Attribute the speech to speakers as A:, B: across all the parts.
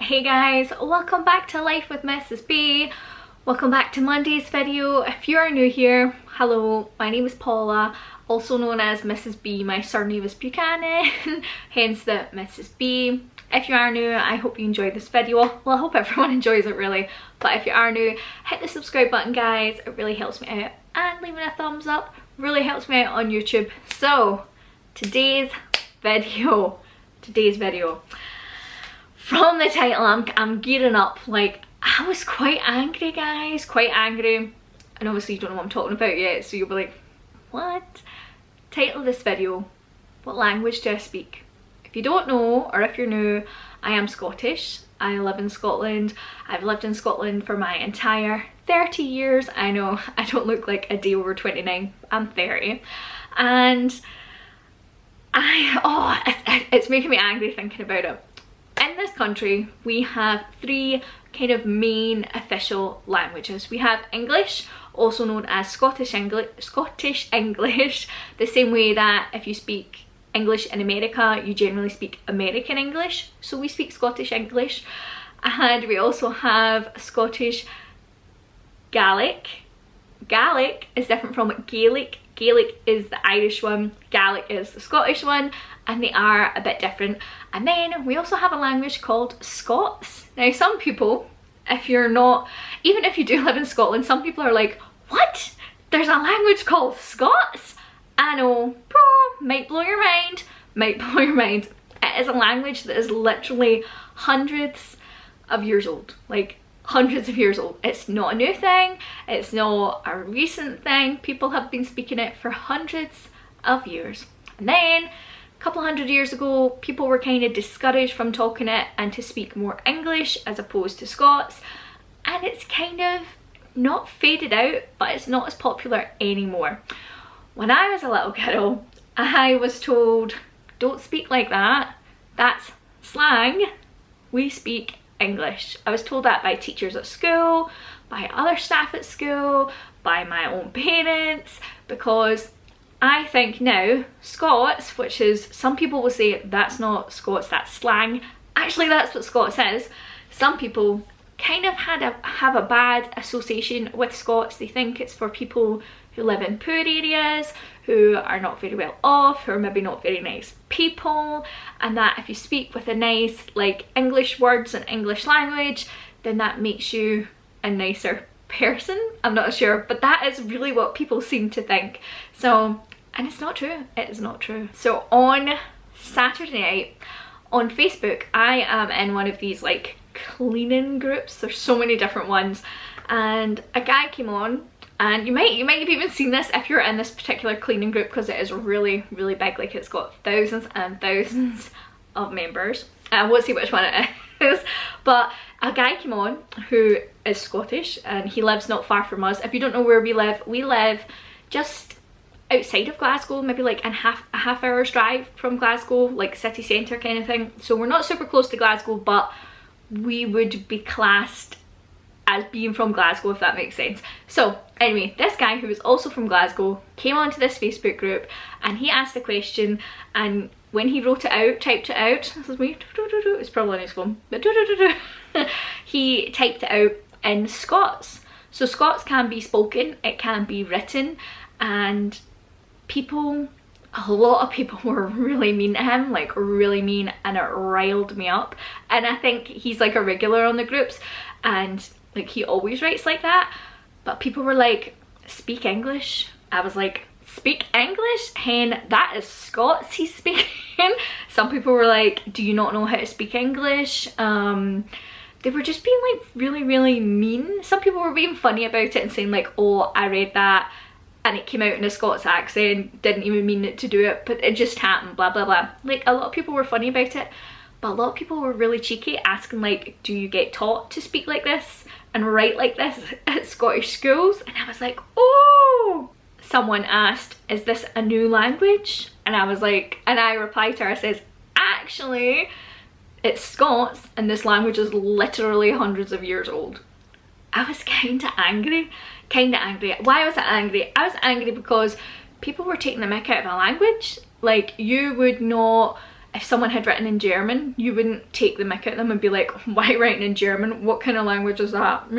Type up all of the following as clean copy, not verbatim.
A: Hey guys, welcome back to Life with Mrs. B. Welcome back to Monday's video. If you are new here, hello, my name is Paula, also known as Mrs. B. My surname is Buchanan, hence the Mrs. B. If you are new, I hope you enjoyed this video. Well, I hope everyone enjoys it really, but if you are new, hit the subscribe button guys, it really helps me out, and leaving a thumbs up really helps me out on YouTube. So, today's video, from the title, I'm gearing up. Like, I was quite angry guys, quite angry, and obviously you don't know what I'm talking about yet, so you'll be like, what? Title of this video, what language do I speak? If you don't know, or if you're new, I am Scottish. I live in Scotland. I've lived in Scotland for my entire 30 years. I know, I don't look like a day over 29, I'm 30. And it's making me angry thinking about it. In this country, we have three kind of main official languages. We have English, also known as Scottish English, the same way that if you speak English in America, you generally speak American English. So we speak Scottish English. And we also have Scottish Gaelic. Gaelic is different from Gaelic. Gaelic is the Irish one, Gaelic is the Scottish one, and they are a bit different. And then we also have a language called Scots. Now some people, if you're not, even if you do live in Scotland, some people are like, what? There's a language called Scots? I know, might blow your mind, might blow your mind. It is a language that is literally hundreds of years old, like hundreds of years old. It's not a new thing, it's not a recent thing. People have been speaking it for hundreds of years. And then a couple hundred years ago, people were kind of discouraged from talking it and to speak more English as opposed to Scots, and it's kind of not faded out, but it's not as popular anymore. When I was a little girl, I was told, don't speak like that, that's slang, we speak English. I was told that by teachers at school, by other staff at school, by my own parents, because I think now Scots, which is, some people will say that's not Scots, that's slang. Actually, that's what Scots is. Some people kind of have a bad association with Scots. They think it's for people who live in poor areas, who are not very well off, who are maybe not very nice people, and that if you speak with a nice like English words and English language, then that makes you a nicer person. I'm not sure, but that is really what people seem to think. So, and it's not true, it is not true. So on Saturday night on Facebook, I am in one of these like cleaning groups. There's so many different ones, and a guy came on, and you might have even seen this if you're in this particular cleaning group, because it is really big. Like, it's got thousands and thousands of members. I won't say which one it is, but a guy came on who is Scottish, and he lives not far from us. If you don't know where we live just outside of Glasgow, maybe like a half hour's drive from Glasgow, like city centre kind of thing. So we're not super close to Glasgow, but we would be classed as being from Glasgow, if that makes sense. So anyway, this guy who was also from Glasgow came onto this Facebook group, and he asked a question, and when he wrote it out, typed it out, this is me, it's probably on his phone, but he typed it out in Scots. So Scots can be spoken, it can be written, and a lot of people were really mean to him, like really mean, and it riled me up. And I think he's like a regular on the groups, and like he always writes like that, but people were like, speak English. I was like, speak English? Hen, that is Scots he's speaking. Some people were like, do you not know how to speak English? They were just being like really mean. Some people were being funny about it and saying like, oh, I read that and it came out in a Scots accent, didn't even mean it to do it, but it just happened, blah blah blah. Like, a lot of people were funny about it, but a lot of people were really cheeky, asking like, do you get taught to speak like this and write like this at Scottish schools? And I was like, oh. Someone asked, is this a new language? And I was like, and I replied to her, I says, actually it's Scots, and this language is literally hundreds of years old. I was kind of angry. Why was I angry? I was angry because people were taking the mick out of a language. Like, you would not if someone had written in German, you wouldn't take the mick at them and be like, why writing in German? What kind of language is that?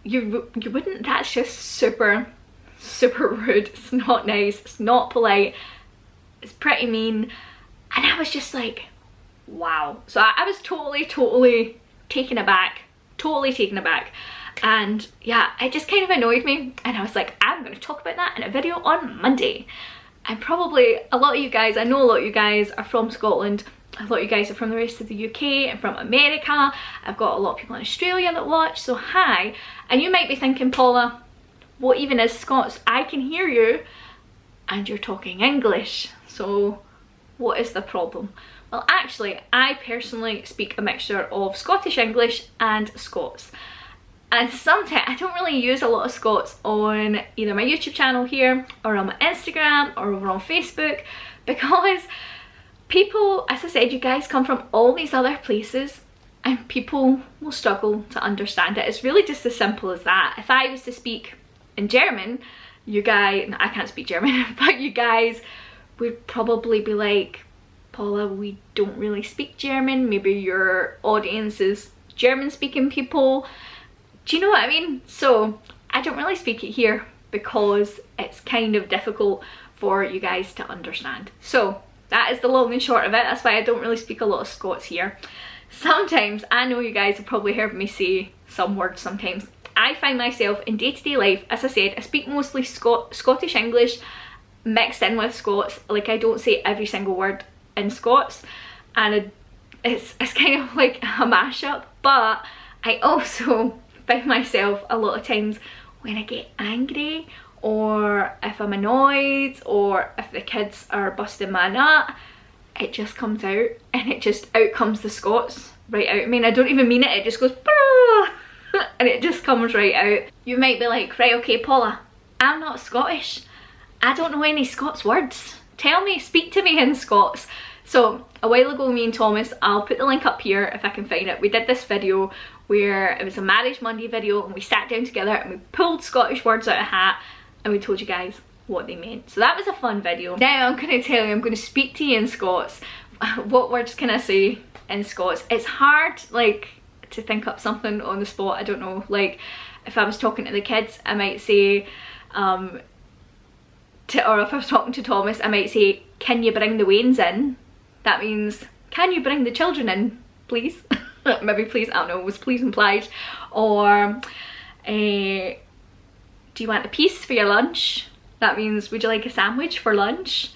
A: You wouldn't. That's just super rude. It's not nice, it's not polite, it's pretty mean. And I was just like, wow. So I was totally taken aback, and yeah, it just kind of annoyed me, and I was like, I'm going to talk about that in a video on Monday. And probably a lot of you guys, I know a lot of you guys are from Scotland, a lot of you guys are from the rest of the UK and from America. I've got a lot of people in Australia that watch, so hi. And you might be thinking, Paula, what even is Scots? I can hear you and you're talking English, so what is the problem? Well, actually, I personally speak a mixture of Scottish English and Scots. And sometimes I don't really use a lot of Scots on either my YouTube channel here or on my Instagram or over on Facebook, because people, as I said, you guys come from all these other places and people will struggle to understand it. It's really just as simple as that. If I was to speak in German, you guys, no, I can't speak German, but you guys would probably be like, Paula, we don't really speak German. Maybe your audience is German speaking people. Do you know what I mean? So I don't really speak it here because it's kind of difficult for you guys to understand. So that is the long and short of it. That's why I don't really speak a lot of Scots here. Sometimes, I know you guys have probably heard me say some words sometimes. I find myself in day-to-day life, as I said, I speak mostly Scottish English mixed in with Scots. Like, I don't say every single word in Scots, and it's kind of like a mashup. But I also find myself a lot of times when I get angry, or if I'm annoyed, or if the kids are busting my nut, it just comes out, and out comes the Scots right out. I mean, I don't even mean it, it just goes and it just comes right out. You might be like, right, okay, Paula, I'm not Scottish, I don't know any Scots words, tell me, speak to me in Scots. So a while ago, me and Thomas, I'll put the link up here if I can find it, we did this video where it was a Marriage Monday video, and we sat down together and we pulled Scottish words out of a hat and we told you guys what they meant. So that was a fun video. Now I'm going to tell you, I'm going to speak to you in Scots. What words can I say in Scots? It's hard, like, to think up something on the spot. I don't know, like, if I was talking to the kids, I might say, or if I was talking to Thomas, I might say, can you bring the wains in? That means, can you bring the children in, please? Maybe please, I don't know, was please implied. Or, do you want a piece for your lunch? That means, would you like a sandwich for lunch?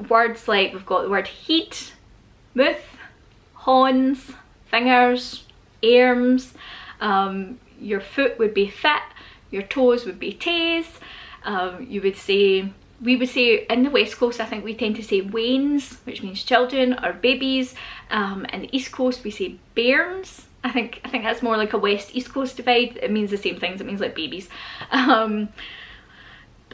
A: Words like, we've got the word heat, muth, horns, fingers, arms. Your foot would be fit, your toes would be taes. You would say, we would say, in the West Coast, I think we tend to say wains, which means children or babies. In the East Coast, we say bairns. I think that's more like a West East Coast divide. It means the same things, it means like babies.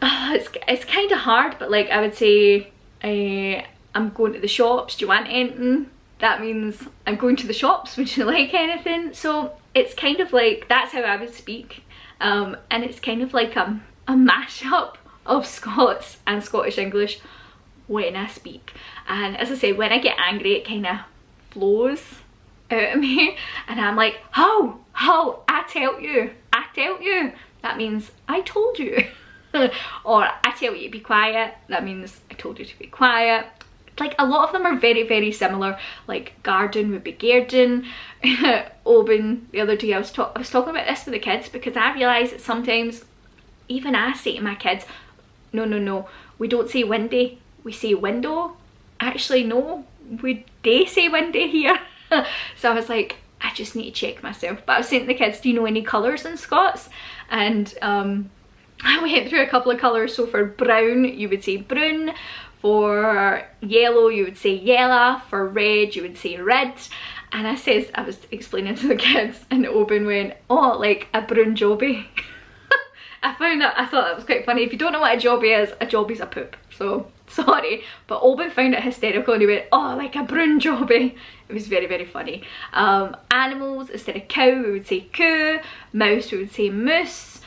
A: It's kind of hard, but like, I would say, I'm going to the shops, do you want anything? That means, I'm going to the shops, would you like anything? So it's kind of like, that's how I would speak. And it's kind of like a mashup of Scots and Scottish English when I speak. And as I say, when I get angry, it kind of flows out of me, and I'm like, how, I tell you. That means, I told you. Or, I tell you to be quiet. That means, I told you to be quiet. Like, a lot of them are very similar. Like, garden would be garden. Oben, the other day I was talking about this with the kids, because I realised that sometimes even I say to my kids, no, we don't say windy, we say window. Actually, no, we do say windy here. So I was like, I just need to check myself. But I was saying to the kids, do you know any colours in Scots? And I went through a couple of colours. So for brown, you would say brun. For yellow, you would say yellow. For red, you would say red. And I was explaining to the kids, and Oben went, oh, like a brun jobby. I thought that was quite funny. If you don't know what a jobby's a poop. So, sorry. But Oben found it hysterical, and he went, oh, like a brun jobby. It was very funny. Animals, instead of cow, we would say coo. Mouse, we would say moose.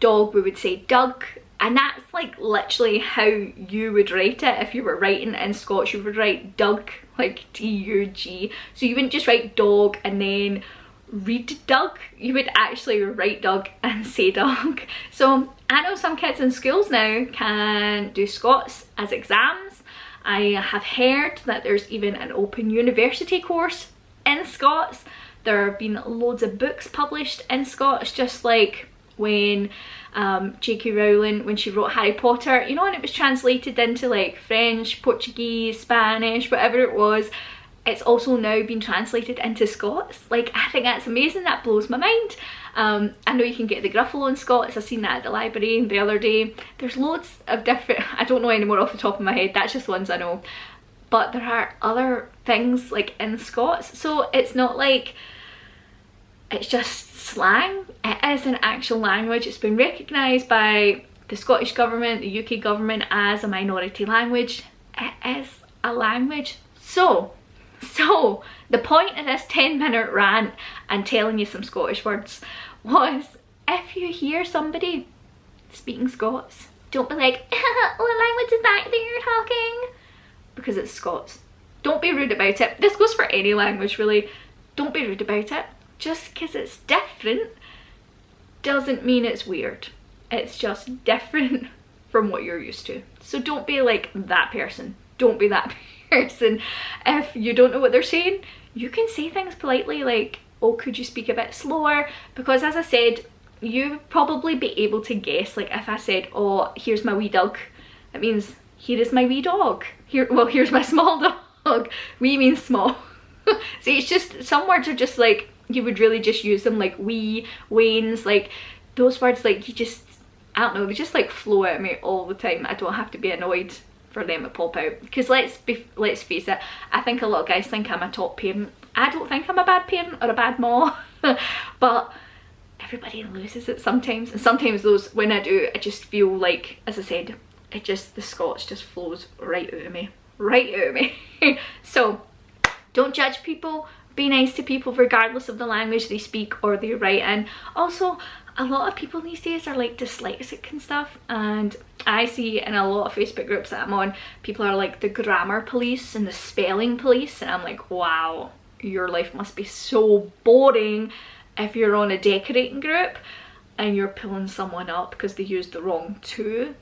A: Dog, we would say dug. And that's like literally how you would write it. If you were writing in Scots, you would write Doug, like D-U-G. So you wouldn't just write dog and then read Doug. You would actually write Doug and say Doug. So I know some kids in schools now can do Scots as exams. I have heard that there's even an open university course in Scots. There have been loads of books published in Scots, just like when J.K. Rowling, when she wrote Harry Potter, you know, and it was translated into like French, Portuguese, Spanish, whatever it was. It's also now been translated into Scots. Like, I think that's amazing. That blows my mind. I know you can get the Gruffalo in Scots. I've seen that at the library the other day. There's loads of different, I don't know any more off the top of my head, that's just ones I know. But there are other things like in Scots. So it's not like it's just slang. It is an actual language. It's been recognised by the Scottish government, the UK government as a minority language. It is a language. So the point of this 10-minute rant and telling you some Scottish words was, if you hear somebody speaking Scots, don't be like, what language is that you're talking? Because it's Scots. Don't be rude about it. This goes for any language really. Don't be rude about it. Just because it's different doesn't mean it's weird. It's just different from what you're used to. So don't be like that person. Don't be that person. If you don't know what they're saying, you can say things politely like, oh, could you speak a bit slower? Because as I said, you would probably be able to guess, like if I said, oh, here's my wee dog, it means here is my wee dog. Here's my small dog. Wee means small. See, it's just, some words are just like, you would really just use them, like wee, wains, like those words, like you just, I don't know, they just like flow out of me all the time. I don't have to be annoyed for them to pop out. Because let's face it, I think a lot of guys think I'm a top parent. I don't think I'm a bad parent or a bad mom. But everybody loses it sometimes. And sometimes those, when I do, I just feel like, as I said, it just, the Scots just flows right out of me. Right out of me. So, don't judge people. Be nice to people regardless of the language they speak or they write in. Also, a lot of people these days are like dyslexic and stuff, and I see in a lot of Facebook groups that I'm on, people are like the grammar police and the spelling police, and I'm like, wow, your life must be so boring if you're on a decorating group and you're pulling someone up because they used the wrong to.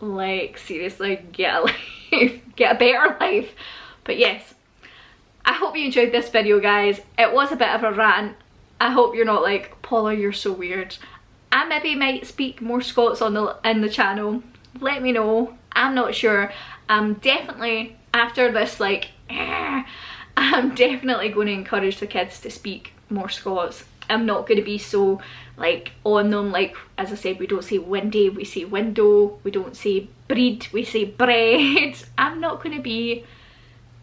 A: Like, seriously, get a life, get a better life. But yes, I hope you enjoyed this video, guys. It was a bit of a rant. I hope you're not like, Paula, you're so weird. I maybe might speak more Scots on in the channel. Let me know. I'm not sure. I'm definitely, after this, like, I'm definitely going to encourage the kids to speak more Scots. I'm not going to be so like on them, like as I said, we don't say windy, we say window. We don't say breed, we say bread. I'm not going to be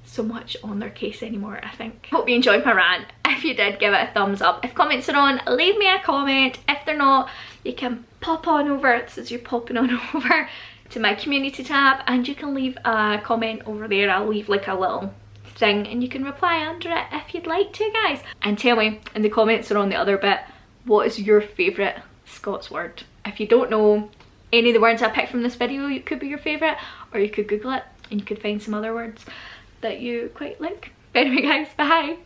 A: so much on their case anymore, I think. Hope you enjoyed my rant. If you did, give it a thumbs up. If comments are on, leave me a comment. If they're not, you can pop on over, since you're popping on over to my community tab, and you can leave a comment over there. I'll leave like a little thing and you can reply under it if you'd like to, guys. And tell me in the comments or on the other bit, what is your favourite Scots word? If you don't know any of the words I picked from this video, it could be your favourite, or you could Google it and you could find some other words that you quite like. But anyway, guys, bye!